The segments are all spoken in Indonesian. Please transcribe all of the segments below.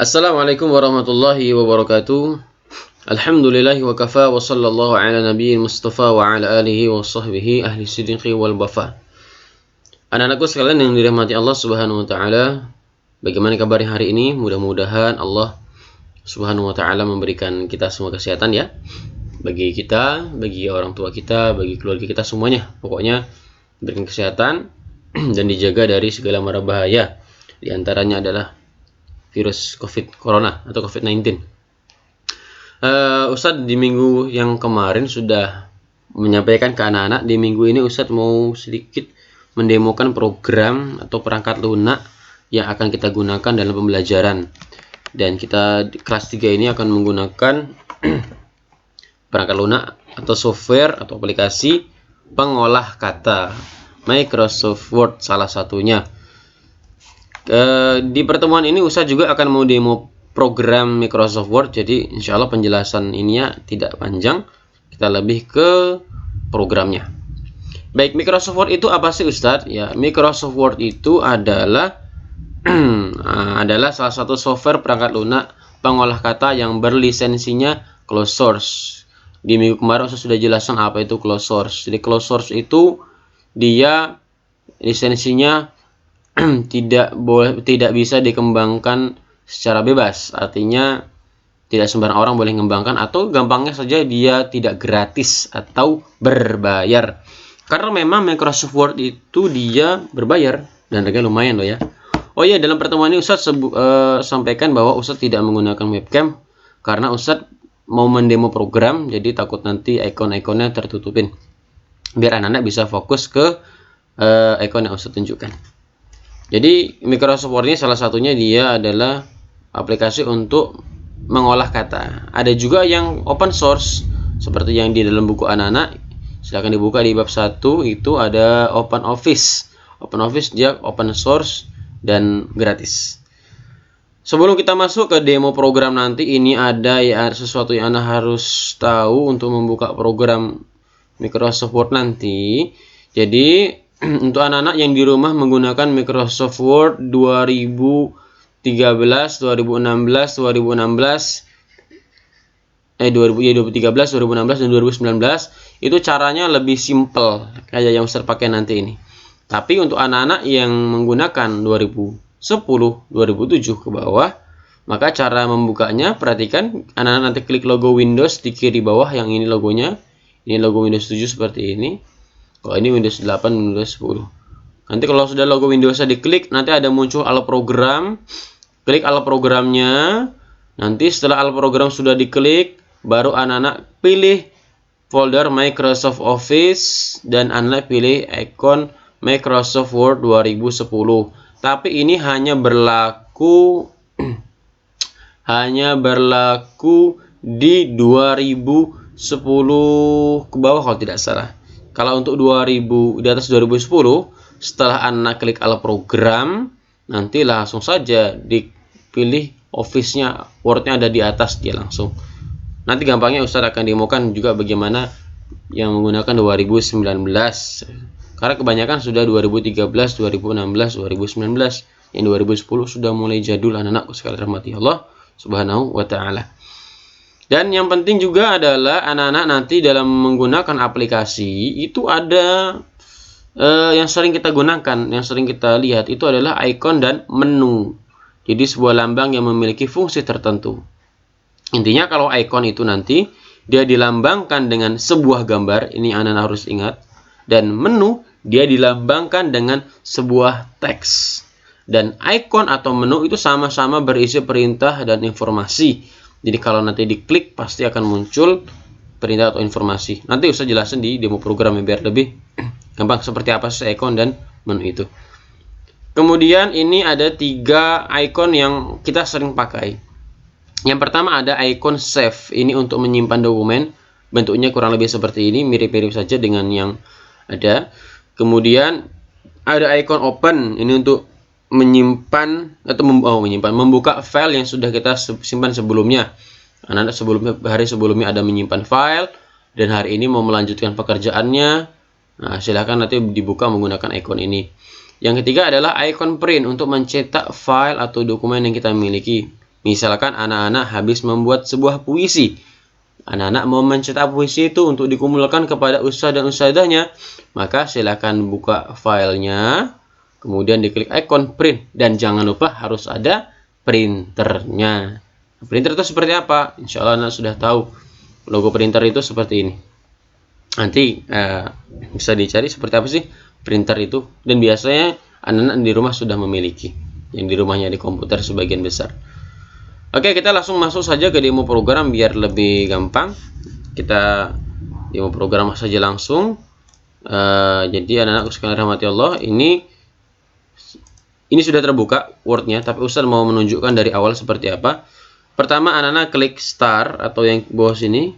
Assalamualaikum warahmatullahi wabarakatuh. Alhamdulillahi wa kafa wa sallallahu ala nabiyyin mustafa wa ala alihi wa sahbihi ahli siddiqi wal wafa. Anak-anakku sekalian yang dirahmati Allah Subhanahu wa taala, bagaimana kabarnya hari ini? Mudah-mudahan Allah Subhanahu wa taala memberikan kita semua kesehatan ya. Bagi kita, bagi orang tua kita, bagi keluarga kita semuanya. Pokoknya berikan kesehatan dan dijaga dari segala mara bahaya. Di antaranya adalah virus Corona atau COVID-19. Ustadz di minggu yang kemarin sudah menyampaikan ke anak-anak, di minggu ini Ustadz mau sedikit mendemokan program atau perangkat lunak yang akan kita gunakan dalam pembelajaran. Dan kita di kelas 3 ini akan menggunakan perangkat lunak atau software atau aplikasi pengolah kata Microsoft Word salah satunya. Di pertemuan ini Ustadz juga akan mau demo program Microsoft Word, jadi insya Allah penjelasan ininya tidak panjang, kita lebih ke programnya. Baik, Microsoft Word itu apa sih Ustadz? Ya, Microsoft Word itu adalah adalah salah satu software perangkat lunak pengolah kata yang berlisensinya closed source. Di minggu kemarin Ustadz sudah jelaskan apa itu closed source. Jadi closed source itu dia lisensinya tidak bisa dikembangkan secara bebas, artinya tidak sembarang orang boleh mengembangkan, atau gampangnya saja dia tidak gratis atau berbayar. Karena memang Microsoft Word itu dia berbayar dan harganya lumayan loh ya. Oh iya, dalam pertemuan ini Ustadz sampaikan bahwa Ustadz tidak menggunakan webcam karena Ustadz mau mendemo program, jadi takut nanti ikon-ikonnya tertutupin. Biar anak-anak bisa fokus ke ikon yang Ustadz tunjukkan. Jadi Microsoft Word ini salah satunya dia adalah aplikasi untuk mengolah kata. Ada juga yang open source seperti yang di dalam buku anak-anak. Silahkan dibuka di bab 1, itu ada Open Office. Open Office dia open source dan gratis. Sebelum kita masuk ke demo program nanti, ini ada ya sesuatu yang Anda harus tahu untuk membuka program Microsoft Word nanti. Jadi untuk anak-anak yang di rumah menggunakan Microsoft Word 2013, 2016, 2013, 2013, dan 2019, itu caranya lebih simple kayak yang Ustaz pakai nanti ini. Tapi untuk anak-anak yang menggunakan 2010, 2007 ke bawah, maka cara membukanya, perhatikan anak-anak nanti klik logo Windows di kiri bawah, yang ini logonya, ini logo Windows 7 seperti ini. Kalau ini Windows 8, Windows 10. Nanti kalau sudah logo Windows-nya diklik, nanti ada muncul ala program. Klik ala programnya. Nanti setelah ala program sudah diklik, baru anak-anak pilih folder Microsoft Office dan anak pilih ikon Microsoft Word 2010. Tapi ini hanya berlaku di 2010 ke bawah kalau tidak salah. Kalau untuk 2000 di atas 2010, setelah anak klik ala program, nanti langsung saja dipilih Office-nya, Word-nya ada di atas dia langsung. Nanti gampangnya Ustaz akan demokan juga bagaimana yang menggunakan 2019. Karena kebanyakan sudah 2013, 2016, 2019. Yang 2010 sudah mulai jadul anak-anakku sekalian rahmati Allah Subhanahu wa taala. Dan yang penting juga adalah anak-anak nanti dalam menggunakan aplikasi itu ada yang sering kita gunakan, yang sering kita lihat itu adalah ikon dan menu. Jadi sebuah lambang yang memiliki fungsi tertentu. Intinya kalau ikon itu nanti dia dilambangkan dengan sebuah gambar, ini anak-anak harus ingat. Dan menu dia dilambangkan dengan sebuah teks. Dan ikon atau menu itu sama-sama berisi perintah dan informasi. Jadi kalau nanti diklik pasti akan muncul perintah atau informasi. Nanti Ustaz jelasin di demo program biar lebih gampang seperti apa sih ikon dan menu itu. Kemudian ini ada 3 ikon yang kita sering pakai. Yang pertama ada ikon save. Ini untuk menyimpan dokumen. Bentuknya kurang lebih seperti ini, mirip-mirip saja dengan yang ada. Kemudian ada ikon open. Ini untuk menyimpan atau membuka file yang sudah kita simpan sebelumnya. Anak-anak hari sebelumnya ada menyimpan file dan hari ini mau melanjutkan pekerjaannya. Nah, silakan nanti dibuka menggunakan ikon ini. Yang ketiga adalah icon print untuk mencetak file atau dokumen yang kita miliki. Misalkan anak-anak habis membuat sebuah puisi. Anak-anak mau mencetak puisi itu untuk dikumpulkan kepada ustadz dan ustadzahnya. Maka silakan buka filenya, kemudian diklik ikon print, dan jangan lupa harus ada printernya. Printer itu seperti apa? Insya Allah anak sudah tahu. Logo printer itu seperti ini. Nanti bisa dicari seperti apa sih printer itu. Dan biasanya anak-anak di rumah sudah memiliki. Yang di rumahnya di komputer sebagian besar. Oke, kita langsung masuk saja ke demo program biar lebih gampang. Kita demo program saja langsung. Jadi anak-anak sekalian rahmati Allah, ini sudah terbuka Word-nya, tapi Ustaz mau menunjukkan dari awal seperti apa. Pertama, anak-anak klik Start atau yang bawah sini.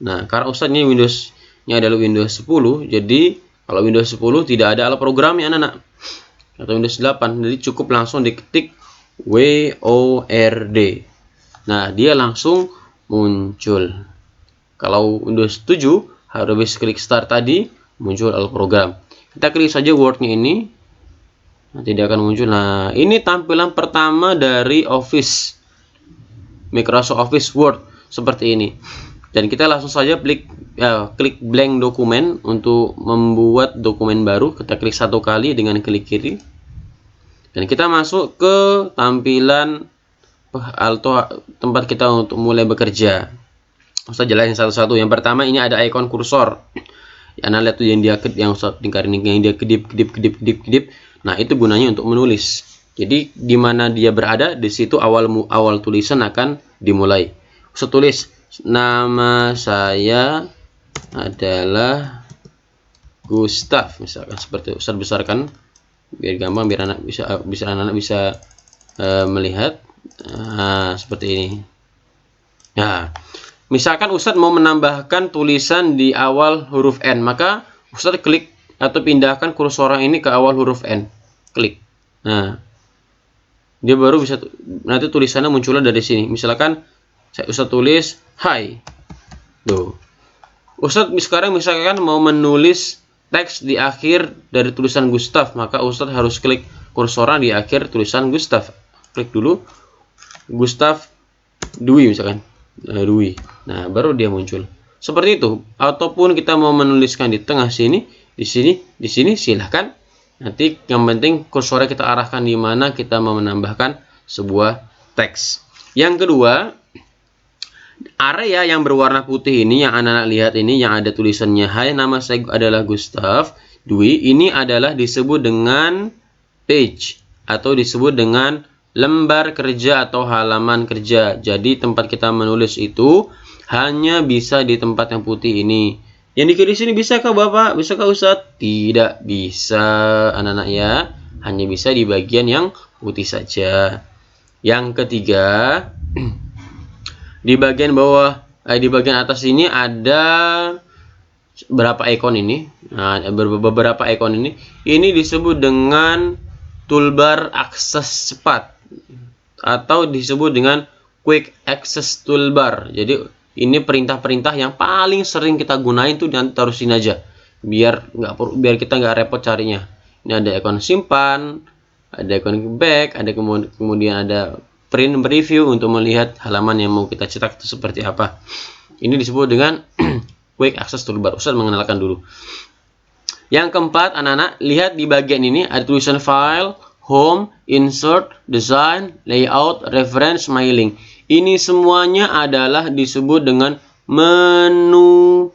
Nah, karena Ustaz ini Windows-nya adalah Windows 10, jadi kalau Windows 10 tidak ada alat programnya anak-anak. Atau Windows 8, jadi cukup langsung diketik WORD. Nah, dia langsung muncul. Kalau Windows 7 harus klik Start tadi, muncul alat program. Kita klik saja Word-nya ini. Nanti dia akan muncul. Nah, ini tampilan pertama dari Office. Microsoft Office Word seperti ini. Dan kita langsung saja klik blank dokumen untuk membuat dokumen baru. Kita klik satu kali dengan klik kiri. Dan kita masuk ke tampilan tempat kita untuk mulai bekerja. Saya jelasin satu-satu. Yang pertama ini ada ikon kursor. Ya, Anda lihat tuh yang dia kedip. Nah, itu gunanya untuk menulis. Jadi di mana dia berada, di situ awal tulisan akan dimulai. Saya tulis nama saya adalah Gustav, misalkan seperti Ustaz besarkan biar gampang, biar anak bisa melihat. Seperti ini. Nah, misalkan Ustaz mau menambahkan tulisan di awal huruf N, maka Ustaz klik atau pindahkan kursor ini ke awal huruf N. Klik. Nah, dia baru bisa nanti tulisannya munculnya dari sini. Misalkan Ustaz tulis Hai. Tuh. Ustaz sekarang misalkan mau menulis teks di akhir dari tulisan Gustav, maka Ustaz harus klik kursornya di akhir tulisan Gustav. Klik dulu Gustav Dwi misalkan. Dwi. Nah, baru dia muncul. Seperti itu. Ataupun kita mau menuliskan di tengah sini, di sini silahkan. Nanti yang penting kursornya kita arahkan di mana kita mau menambahkan sebuah teks. Yang kedua, area yang berwarna putih ini yang anak-anak lihat ini yang ada tulisannya Hai, nama saya adalah Gustav Dwi, ini adalah disebut dengan page atau disebut dengan lembar kerja atau halaman kerja. Jadi tempat kita menulis itu hanya bisa di tempat yang putih ini. Yang di kiri sini bisa kah Bapak? Bisa kah Ustadz? Tidak bisa anak-anak ya. Hanya bisa di bagian yang putih saja. Yang ketiga, di bagian bawah, di bagian atas ini ada beberapa ikon ini. Nah, beberapa ikon ini. Ini disebut dengan toolbar akses cepat atau disebut dengan quick access toolbar. Jadi ini perintah-perintah yang paling sering kita gunain tuh, dan terusin aja biar kita nggak repot carinya. Ini ada ikon simpan, ada ikon back, ada kemudian ada print preview untuk melihat halaman yang mau kita cetak itu seperti apa. Ini disebut dengan quick access toolbar. Ustaz mengenalkan dulu. Yang keempat, anak-anak lihat di bagian ini ada tulisan file, home, insert, design, layout, reference, mailing. Ini semuanya adalah disebut dengan menu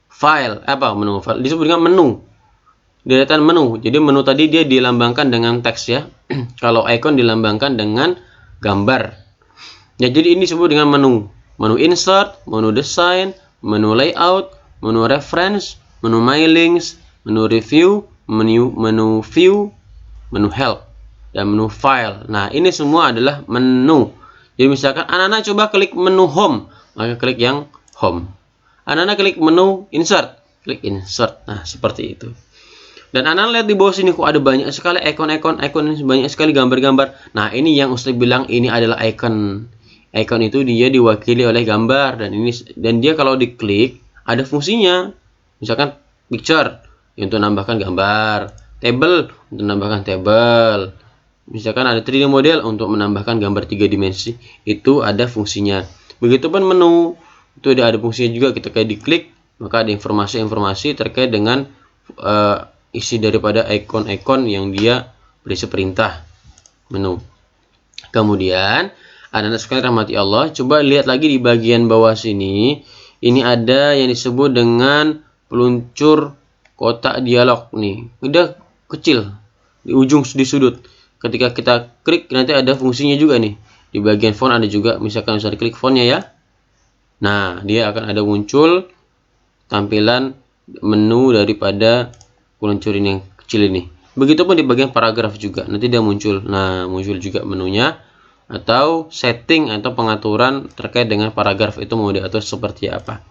file. Apa menu file? Disebut dengan menu. Deretan menu. Jadi menu tadi dia dilambangkan dengan teks ya. Kalau icon dilambangkan dengan gambar. Ya, jadi ini disebut dengan menu. Menu insert, menu design, menu layout, menu reference, menu mailings, menu review, menu view, menu help, dan menu file. Nah, ini semua adalah menu. Jadi misalkan anak-anak coba klik menu home, maka klik yang home. Anak-anak klik menu insert, klik insert. Nah, seperti itu. Dan anak-anak lihat di bawah sini kok ada banyak sekali ikon-ikon, banyak sekali gambar-gambar. Nah, ini yang Ustaz bilang ini adalah icon. Icon itu dia diwakili oleh gambar, dan dia kalau diklik ada fungsinya. Misalkan picture untuk menambahkan gambar, table untuk menambahkan table, Misalkan ada 3D model untuk menambahkan gambar 3 dimensi, itu ada fungsinya. Begitupun menu, itu ada fungsinya juga. Kita kayak diklik, maka ada informasi-informasi terkait dengan isi daripada ikon-ikon yang dia berisi perintah menu. Kemudian anak-anak sekalian rahmati Allah, coba lihat lagi di bagian bawah sini. Ini ada yang disebut dengan peluncur kotak dialog nih. Udah kecil di ujung di sudut. Ketika kita klik nanti ada fungsinya juga nih. Di bagian font ada juga, misalkan bisa diklik fontnya ya. Nah, dia akan ada muncul tampilan menu daripada peluncur ini yang kecil ini. Begitupun di bagian paragraf juga, nanti dia muncul. Nah, muncul juga menunya atau setting atau pengaturan terkait dengan paragraf itu mau diatur seperti apa.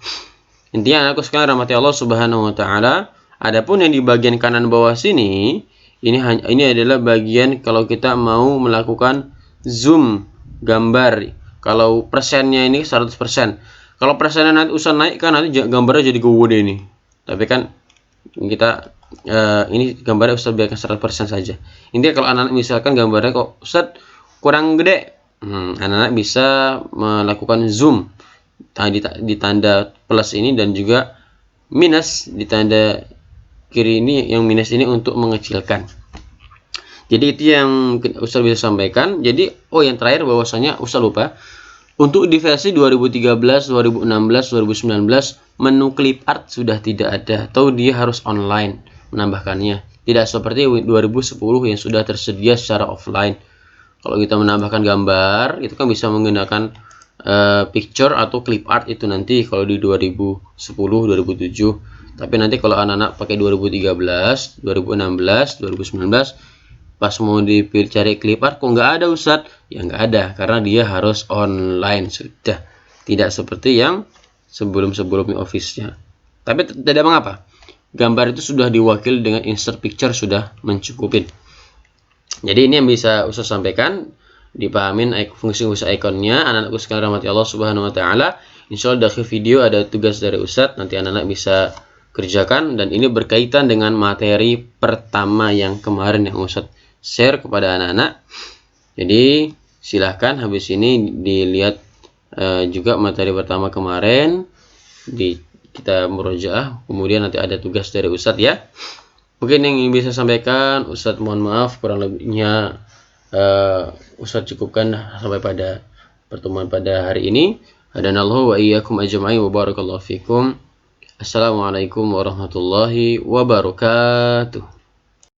Intinya anakku sekalian rahmati Allah Subhanahu wa taala, adapun yang di bagian kanan bawah sini, ini adalah bagian kalau kita mau melakukan zoom gambar. Kalau persennya ini 100%. Kalau persennya nanti usah naik kan nanti gambarnya jadi gede nih. Tapi kan kita ini gambarnya usah biarkan 100% saja. Intinya kalau anak-anak misalkan gambarnya kok Ustaz kurang gede, anak-anak bisa melakukan zoom di tanda plus ini dan juga minus di tanda kiri ini, yang minus ini untuk mengecilkan. Jadi itu yang Ustaz bisa sampaikan. Jadi yang terakhir bahwasanya Ustaz lupa, untuk di versi 2013, 2016, 2019 menu clip art sudah tidak ada atau dia harus online menambahkannya. Tidak seperti 2010 yang sudah tersedia secara offline. Kalau kita menambahkan gambar itu kan bisa menggunakan picture atau clip art itu nanti kalau di 2010, 2007. Tapi nanti kalau anak-anak pakai 2013, 2016, 2019 pas mau dicari clip art kok nggak ada Ustadz? Ya nggak ada karena dia harus online sudah. Tidak seperti yang sebelum-sebelumnya Office-nya. Tapi tidak mengapa. Gambar itu sudah diwakili dengan insert picture sudah mencukupin. Jadi ini yang bisa Ustaz sampaikan, dipahamin fungsi-fungsi ikonnya. Anak-anakku sekalian rahmati Allah Subhanahu wa taala. Insyaallah di akhir video ada tugas dari Ustaz, nanti anak-anak bisa kerjakan dan ini berkaitan dengan materi pertama yang kemarin yang Ustaz share kepada anak-anak. Jadi silahkan habis ini dilihat juga materi pertama kemarin, kita murojaah, kemudian nanti ada tugas dari Ustadz ya. Mungkin yang ingin bisa sampaikan Ustadz mohon maaf, kurang lebihnya Ustadz cukupkan sampai pada pertemuan pada hari ini. Hadanallahu wa iyyakum ajma'in wa barakallahu fikum. Assalamualaikum warahmatullahi wabarakatuh.